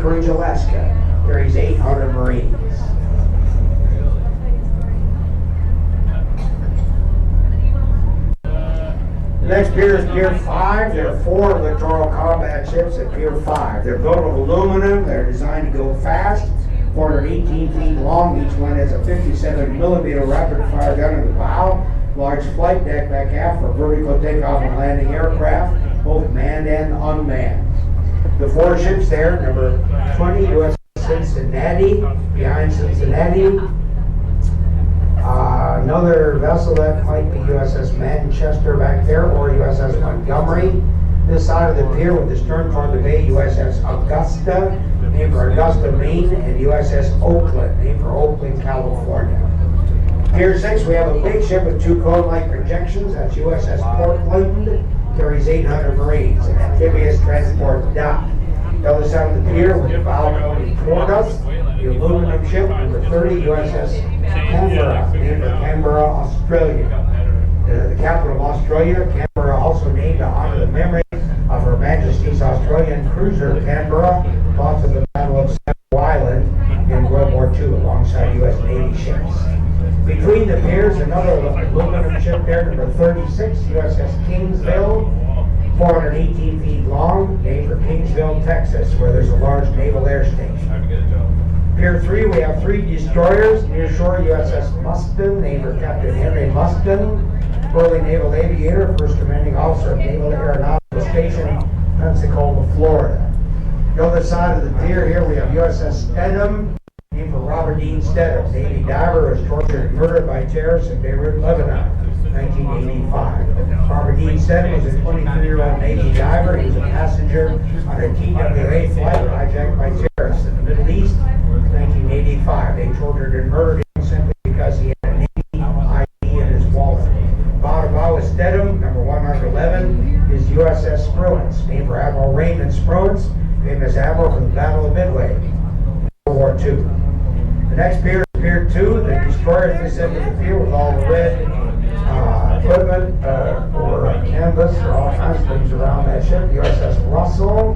Anchorage, Alaska. Carries 800 Marines. The next pier is Pier 5. There are 4 littoral combat ships at Pier 5. They're built of aluminum. They're designed to go fast. 418 feet long. Each one has a 57 millimeter rapid fire gun in the bow. Large flight deck back aft for vertical takeoff and landing aircraft, both manned and unmanned. The 4 ships there, number 20 U.S. Cincinnati, behind Cincinnati. Another vessel that might be USS Manchester back there, or USS Montgomery. This side of the pier with the stern toward the bay, USS Augusta, named for Augusta, Maine, and USS Oakland, named for Oakland, California. Pier 6, we have a big ship with 2 cone-like projections. That's USS Portland, carries 800 Marines, an amphibious transport dock. The other side of the pier with the bow pointing toward us, the aluminum ship number 30 USS Canberra, named for Canberra, Australia. The capital of Australia, Canberra, also named to honor the memory of Her Majesty's Australian cruiser Canberra, lost in the Battle of Savo Island in World War II alongside U.S. Navy ships. Between the piers, another aluminum ship there, number 36 USS Kingsville, 418 feet long, named for Kingsville, Texas, where there's a large naval air station. Pier 3, we have 3 destroyers. Near shore, USS Muston, named for Captain Henry Muston, early naval aviator, first commanding officer of Naval Aeronautical Station, Pensacola, Florida. The other side of the pier here, we have USS Stedham, named for Robert Dean Stedham, Navy diver, was tortured and murdered by terrorists in Beirut, Lebanon, 1985. Robert Dean Stedham was a 23-year-old Navy diver. He was a passenger on a TWA flight hijacked by terrorists in the Middle East, 1985. They tortured and murdered him simply because he had a Navy ID in his wallet. Bow to bow with Stedham, number 111, is USS Spruance, named for Admiral Raymond Spruance, famous admiral from the Battle of Midway, World War II. The next pier is Pier 2. The destroyer at this end of the pier with all the red equipment or canvas or all kinds of things around that ship. The USS Russell,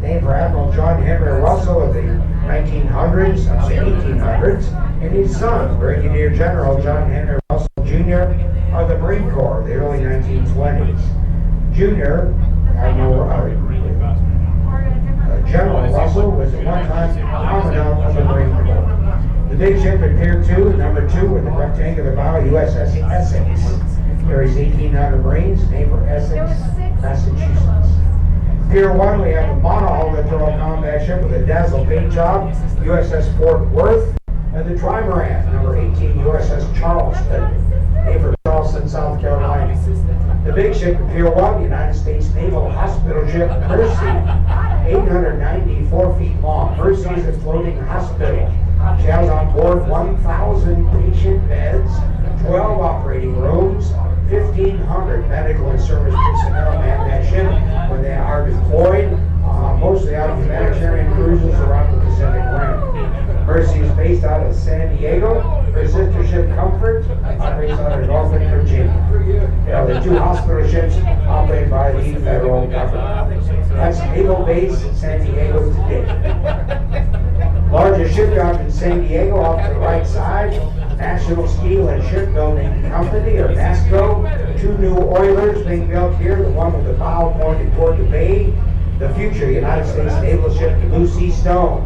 named for Admiral John Henry Russell of the 1900s, 1800s, and his son, Brigadier General John Henry Russell Jr. of the Marine Corps of the early 1920s. Junior, General Russell was at one time Commandant of the Marine Corps. The big ship at Pier 2, number 2, with the rectangular bow, USS Essex, carries 1,800 Marines, named for Essex, Massachusetts. Pier 1, we have a monohull littoral combat ship with a dazzle paint job, USS Fort Worth, and the trimaran, number 18, USS Charleston, named for Charleston, South Carolina. The big ship at Pier 1, United States Naval Hospital ship Mercy, 894 feet long. Mercy is a floating hospital. She has on board 1,000 patient beds, 12 operating rooms, 1,500 medical and service personnel man that ship when they are deployed, mostly out of humanitarian cruises around the Pacific Rim. Mercy is based out of San Diego. Her sister ship Comfort operates out of Norfolk, Virginia. The 2 hospital ships operated by the federal government. That's Naval Base San Diego today. Largest shipyard in San Diego off to the right side, National Steel and Shipbuilding Company, or NASCO. 2 new oilers being built here, the one with the bow pointed toward the bay. The future United States naval ship Lucy Stone,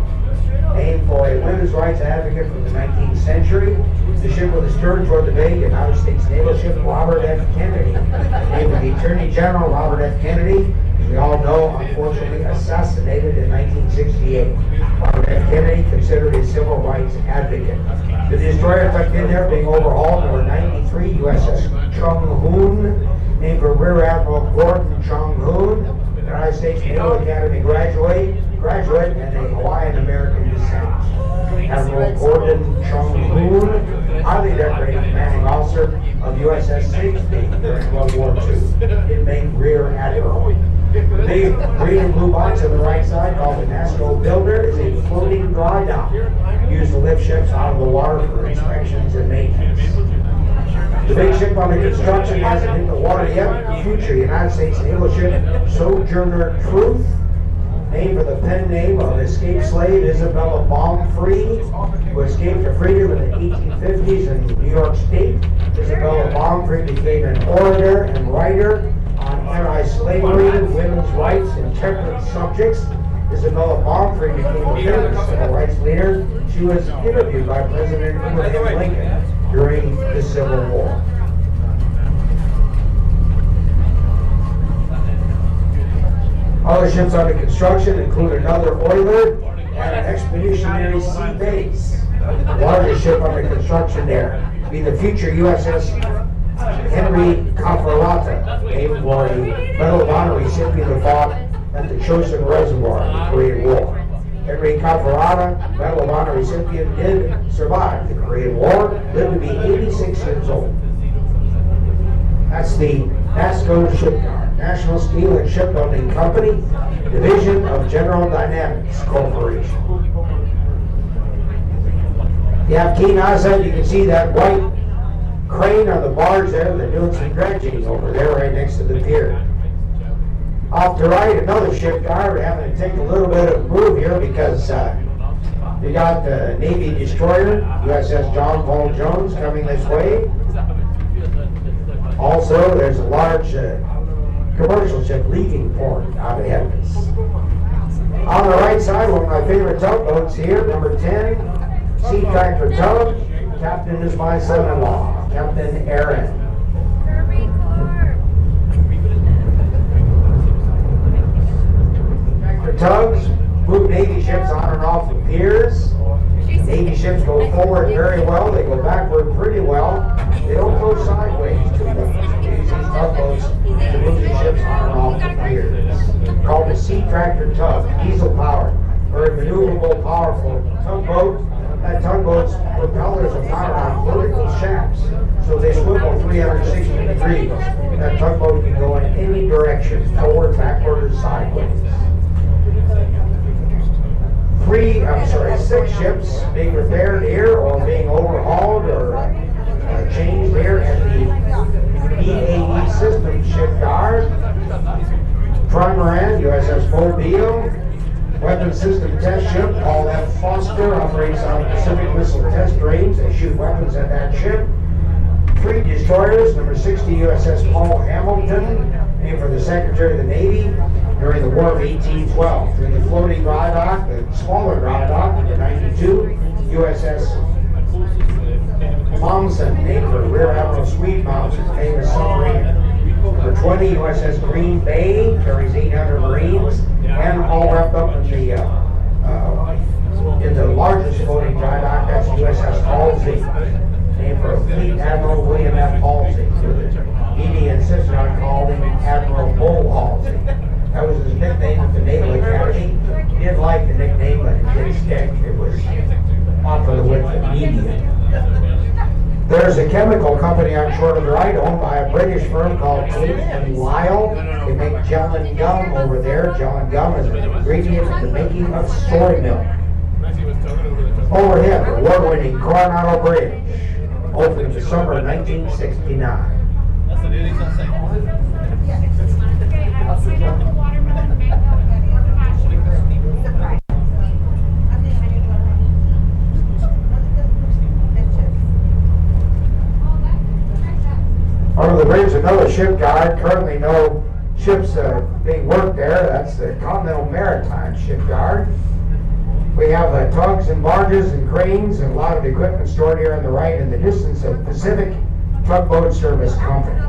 named for a women's rights advocate from the 19th century. The ship with the stern toward the bay, United States naval ship Robert F. Kennedy, named for the Attorney General Robert F. Kennedy, as we all know, unfortunately assassinated in 1968. Robert F. Kennedy, considered a civil rights advocate. The destroyer tucked in there being overhauled, number 93 USS Chung Hoon, named for Rear Admiral Gordon Chung Hoon, United States Naval Academy graduate and a Hawaiian American descent. Admiral Gordon Chung Hoon, highly decorated commanding officer of USS Safety during World War II, inmate Rear Admiral. The big green and blue box on the right side, called the NASCO Builder, is a floating dry dock used to lift ships out of the water for inspections and maintenance. The big ship under construction hasn't hit the water yet. The future United States naval ship Sojourner Truth, named for the pen name of escaped slave Isabella Baumfree, who escaped to freedom in the 1850s in New York State. Isabella Baumfree became an orator and writer on anti-slavery, women's rights, and temperance subjects. Isabella Baumfree became a famous civil rights leader. She was interviewed by President Abraham Lincoln during the Civil War. Other ships under construction include another oiler and an expeditionary sea base. The largest ship under construction there will be the future USS Henry Cafarata, named for a Medal of Honor recipient who fought at the Chosin Reservoir in the Korean War. Henry Cafarata, Medal of Honor recipient, did survive the Korean War, lived to be 86 years old. That's the NASCO Shipyard, National Steel and Shipbuilding Company, division of General Dynamics Corporation. You have keen eyesight, you can see that white crane on the barge there. They're doing some dredging over there right next to the pier. Off to right, another shipyard. We're having to take a little bit of a move here because we got the Navy destroyer, USS John Paul Jones, coming this way. Also, there's a large commercial ship leaving port out ahead of us. On the right side, one of my favorite tugboats here, number 10, Sea Tractor Tug. Captain is my son-in-law, Captain Aaron. Tractor tugs move Navy ships on and off the piers. Navy ships go forward very well. They go backward pretty well. They don't go sideways too much. They use these tugboats to move the ships on and off the piers. Called the Sea Tractor Tug, diesel powered, very maneuverable, powerful tugboat. That tugboat's propellers are mounted on vertical shafts, so they swivel 360 degrees. That tugboat can go in any direction, forward, backward, or sideways. Six ships being repaired here or being overhauled or changed here at the BAE Systems Shipyard. Trimaran, USS Mobile. Weapons System Test Ship, Paul F. Foster, operates on Pacific Missile Test Range. They shoot weapons at that ship. 3 destroyers, number 60 USS Paul Hamilton, named for the Secretary of the Navy during the War of 1812. During the floating dry dock, the smaller dry dock, number 92 USS Momsen, named for Rear Admiral Sweetmouse, his famous submarine. Number 20 USS Green Bay, carries 800 Marines, and all wrapped up in the largest floating dry dock, that's USS Halsey, named for Fleet Admiral William F. Halsey. He insisted on calling him Admiral Bull Halsey. That was his nickname at the Naval Academy. He didn't like the nickname, but it did stick. It was popular with the media. There's a chemical company on shore to the right, owned by a British firm called Tate and Lyle. They make gel and gum over there. Gel and gum is an ingredient in the making of soy milk. Overhead, the award-winning Coronado Bridge, opened in December 1969. Under the bridge, another shipyard. Currently no ships being worked there. That's the Continental Maritime Shipyard. We have tugs and barges and cranes and a lot of equipment stored here on the right in the distance of Pacific Tugboat Service Company.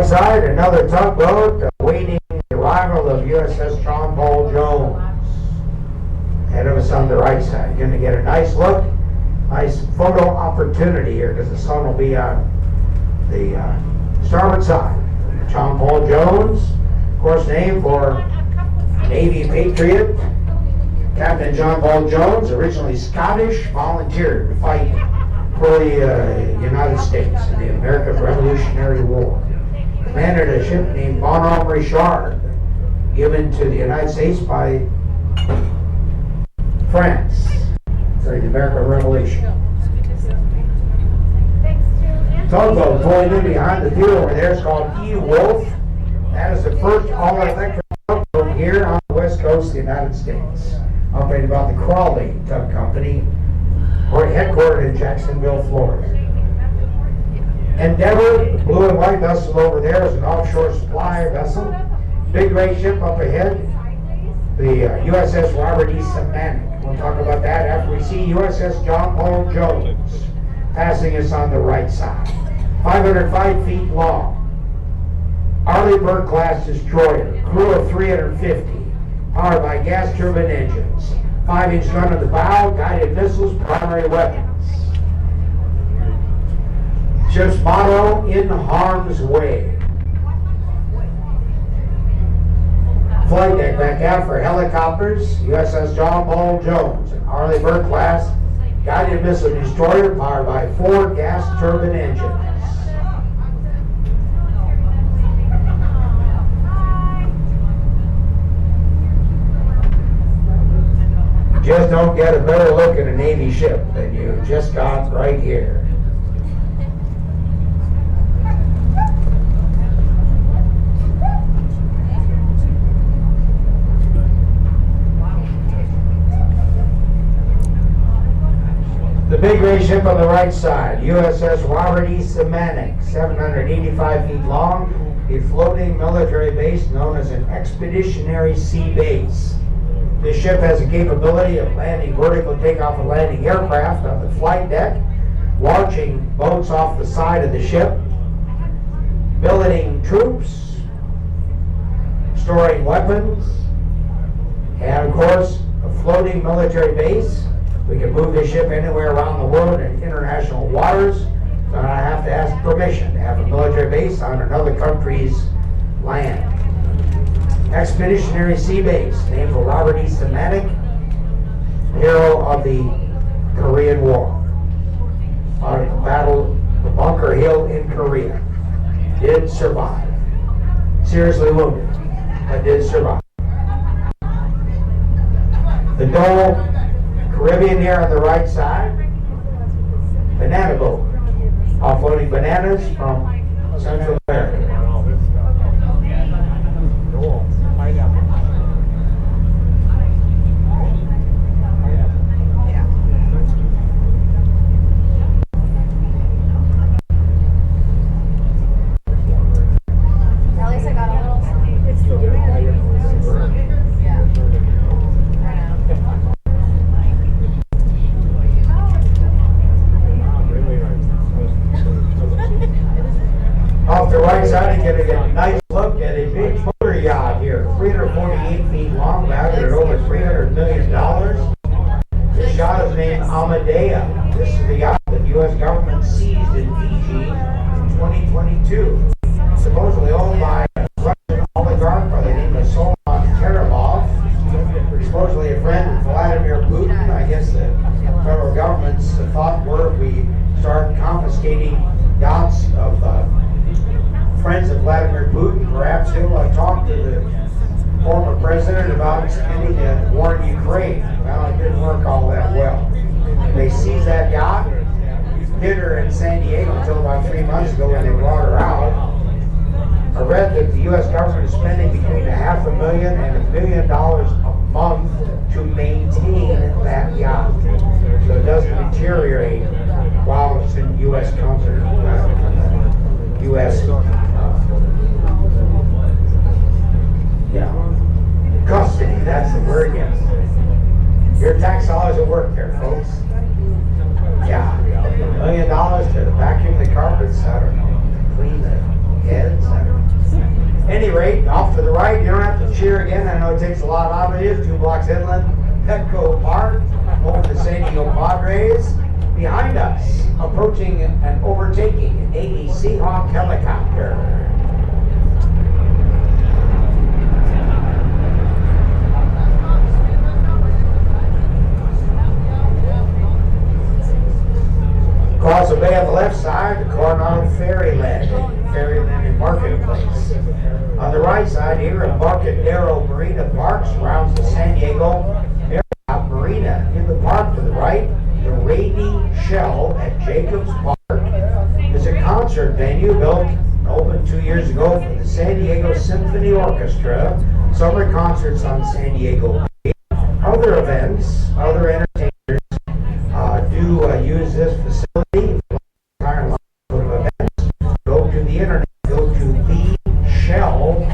Side, another tugboat awaiting the arrival of USS John Paul Jones. Ahead of us on the right side. You're going to get a nice look, nice photo opportunity here because the sun will be on the starboard side. John Paul Jones, of course, named for Navy patriot Captain John Paul Jones, originally Scottish, volunteered to fight for the United States in the American Revolutionary War. Commanded a ship named Bonhomme Richard, given to the United States by France during the American Revolution. Tugboat pulling in behind the pier over there is called E-Wolf. That is the first all-electric tugboat here on the west coast of the United States, operated by the Crawley Tug Company, headquartered in Jacksonville, Florida. Endeavor, the blue and white vessel over there, is an offshore supply vessel. Big gray ship up ahead, the USS Robert E. Semantic. We'll talk about that after we see USS John Paul Jones passing us on the right side. 505 feet long. Arleigh Burke class destroyer, crew of 350, powered by gas turbine engines. 5-inch gun at the bow, guided missiles, primary weapons. Ship's motto, in harm's way. Flight deck back out for helicopters, USS John Paul Jones, an Arleigh Burke class guided missile destroyer powered by 4 gas turbine engines. Just don't get a better look at a Navy ship than you just got right here. The big gray ship on the right side, USS Robert E. Semantic, 785 feet long, a floating military base known as an expeditionary sea base. This ship has the capability of landing vertical takeoff and landing aircraft on the flight deck, launching boats off the side of the ship, billeting troops, storing weapons, and of course, a floating military base. We can move this ship anywhere around the world in international waters, so I have to ask permission to have a military base on another country's land. Expeditionary Sea Base, named for Robert E. Semantic, hero of the Korean War. Fought at the Battle of Bunker Hill in Korea. Did survive. Seriously wounded, but did survive. The Dole Caribbean here on the right side. Banana boat. Offloading bananas from Central America. Off the right side, you get a nice look at a big motor yacht here, 348 feet long, valued at over $300 million. This yacht is named Amadea. This is the yacht that the U.S. government seized in Fiji in 2022. Supposedly owned by a Russian oligarch by the name of Solomon Karamov, supposedly a friend of Vladimir Putin. I guess the federal government's thought were if we start confiscating yachts of friends of Vladimir Putin, perhaps he'll talk to the former president about extending the war in Ukraine. Well, it didn't work all that well. They seized that yacht, hid her in San Diego until about 3 months ago when they brought her out. I read that the U.S. government is spending between $500,000 and $1 million a month to maintain that yacht, so it doesn't deteriorate while it's in U.S. custody. Custody, that's the word, yes. Your tax dollars at work there, folks. Yeah, $1 million to vacuum the carpets, I don't know, clean the heads, I don't know. Any rate, off to the right, you don't have to cheer again. I know it takes a lot out of you. 2 blocks inland, Petco Park, over the San Diego Padres. Behind us, approaching and overtaking an Navy Seahawk helicopter. Ferryland and Marketplace. On the right side here, Embarcadero Marina Park surrounds the San Diego Marriott Marina. In the park to the right, the Rainy Shell at Jacobs Park is a concert venue opened 2 years ago for the San Diego Symphony Orchestra. Summer concerts on San Diego Bay. Other events, other entertainers do use this facility for the entire line of events. Go to the internet, go to theshell.org.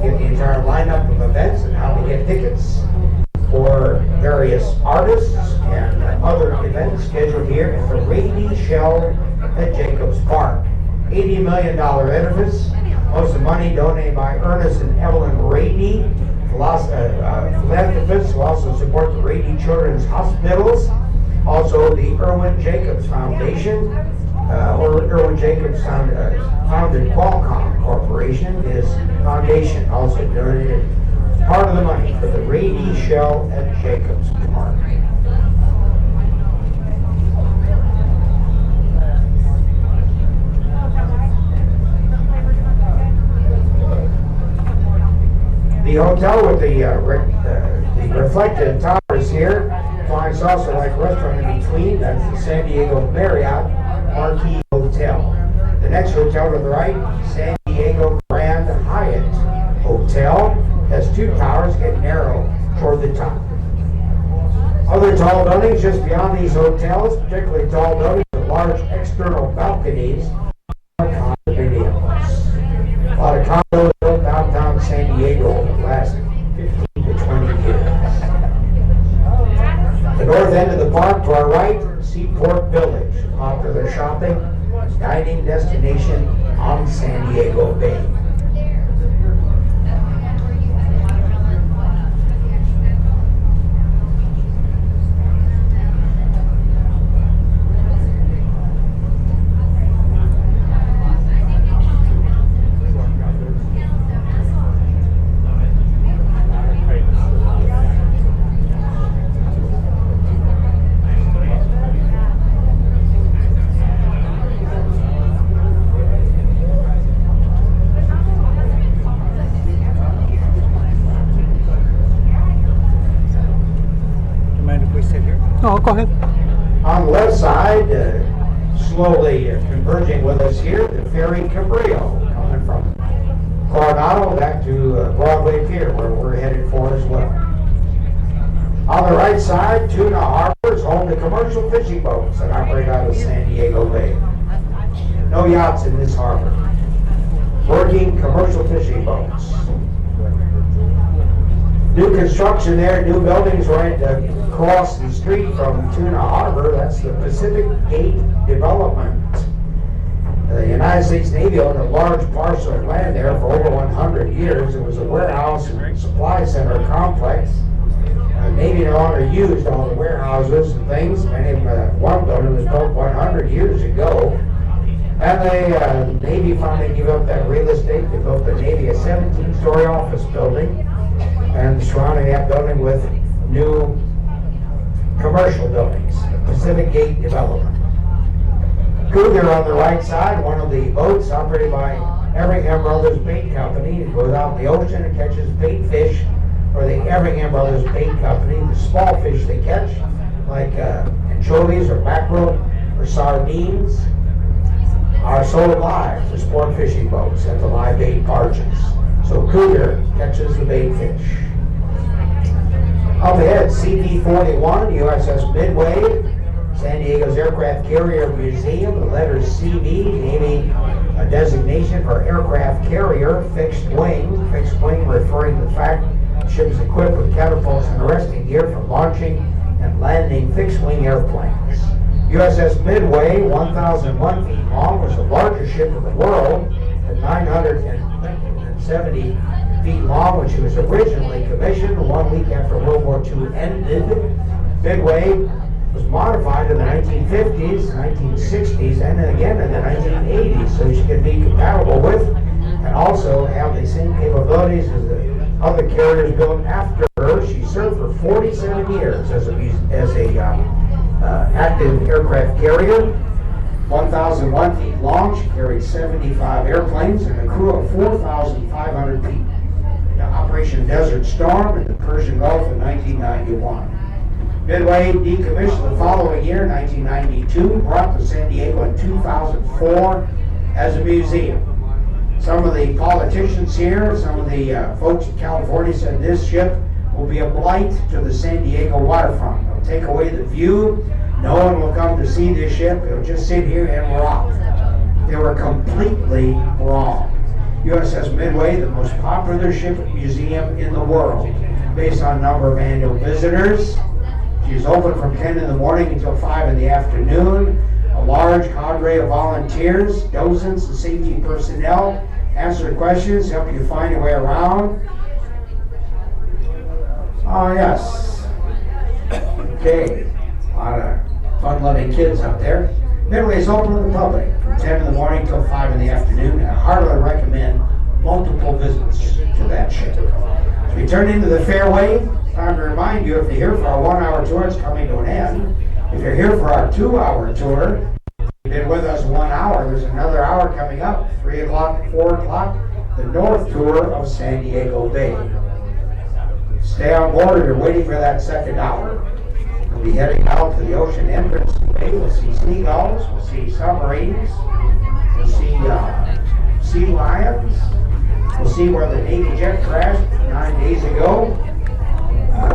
Get the entire lineup of events and how to get tickets for various artists and other events scheduled here at the Rainy Shell at Jacobs Park. $80 million edifice. Most of the money donated by Ernest and Evelyn Rady, philanthropists who also support the Rady Children's Hospitals. Also the Irwin Jacobs Foundation, or Irwin Jacobs founded Qualcomm Corporation. His foundation also donated part of the money for the Rady Shell at Jacobs Park. The hotel with the reflected towers here finds also like a restaurant in between. That's the San Diego Marriott Marquis Hotel. The next hotel to the right, San Diego Grand Hyatt Hotel, has two towers get narrow toward the top. Other tall buildings just beyond these hotels, particularly tall buildings with large external balconies, are condominiums. A lot of condos built downtown San Diego over the last 15 to 20 years. The north end of the park to our right, Seaport Village, a popular shopping and dining destination on San Diego Bay. Oh, go ahead. On the left side, slowly converging with us here, the ferry Cabrillo, coming from Coronado back to Broadway Pier, where we're headed for as well. On the right side, Tuna Harbor is home to commercial fishing boats that operate out of San Diego Bay. No yachts in this harbor. Working commercial fishing boats. New construction there, new buildings right across the street from Tuna Harbor. That's the Pacific Gate Development. The United States Navy owned a large parcel of land there for over 100 years. It was a warehouse and supply center complex. The Navy no longer used all the warehouses and things. One building was built 100 years ago. And the Navy finally gave up that real estate. They built the Navy a 17-story office building, and surrounding that building with new commercial buildings, Pacific Gate Development. Cougar on the right side, one of the boats operated by Everingham Brothers Bait Company. It goes out in the ocean and catches bait fish for the Everingham Brothers Bait Company. The small fish they catch, like anchovies or mackerel or sardines, are sold live to sport fishing boats at the live bait barges. So Cougar catches the bait fish. Up ahead, CV-41, USS Midway, San Diego's Aircraft Carrier Museum, the letters CV, naming a designation for aircraft carrier, fixed wing referring to the fact the ship is equipped with catapults and arresting gear for launching and landing fixed-wing airplanes. USS Midway, 1,001 feet long, was the largest ship in the world at 970 feet long when she was originally commissioned 1 week after World War II ended. Midway was modified in the 1950s, 1960s, and then again in the 1980s, so she could be compatible with and also have the same capabilities as the other carriers built after her. She served for 47 years as a active aircraft carrier. 1,001 feet long, she carried 75 airplanes and a crew of 4,500 people. The Operation Desert Storm in the Persian Gulf in 1991. Midway decommissioned the following year, 1992, brought to San Diego in 2004 as a museum. Some of the politicians here, some of the folks in California said this ship will be a blight to the San Diego waterfront. It'll take away the view. No one will come to see this ship. It'll just sit here and rock. They were completely wrong. USS Midway, the most popular ship museum in the world, based on number of annual visitors. She's open from 10 in the morning until 5 in the afternoon. A large cadre of volunteers, dozens of safety personnel, answer questions, help you find your way around. Oh, yes. Okay. A lot of fun-loving kids up there. Midway is open to the public from 10 in the morning till 5 in the afternoon. I heartily recommend multiple visits to that ship. As we turn into the fairway, time to remind you, if you're here for our 1-hour tour, it's coming to an end. If you're here for our 2-hour tour, you've been with us 1 hour, there's another hour coming up, 3 o'clock, 4 o'clock, the North Tour of San Diego Bay. Stay on board if you're waiting for that second hour. We'll be heading out to the ocean entrance today. We'll see seagulls, we'll see submarines, we'll see sea lions, we'll see where the Navy jet crashed 9 days ago.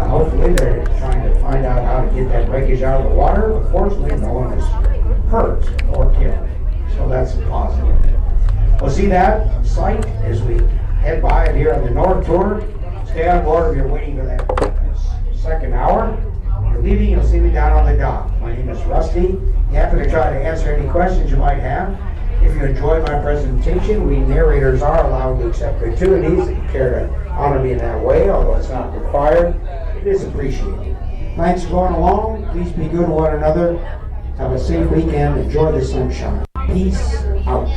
Hopefully they're trying to find out how to get that wreckage out of the water. Unfortunately, no one was hurt or killed, so that's a positive. We'll see that on site as we head by it here on the North Tour. Stay on board if you're waiting for that second hour. If you're leaving, you'll see me down on the dock. My name is Rusty. Happy to try to answer any questions you might have. If you enjoyed my presentation, we narrators are allowed to accept gratuities if you care to honor me in that way, although it's not required. It is appreciated. Thanks for going along. Please be good to one another. Have a safe weekend. Enjoy the sunshine. Peace out.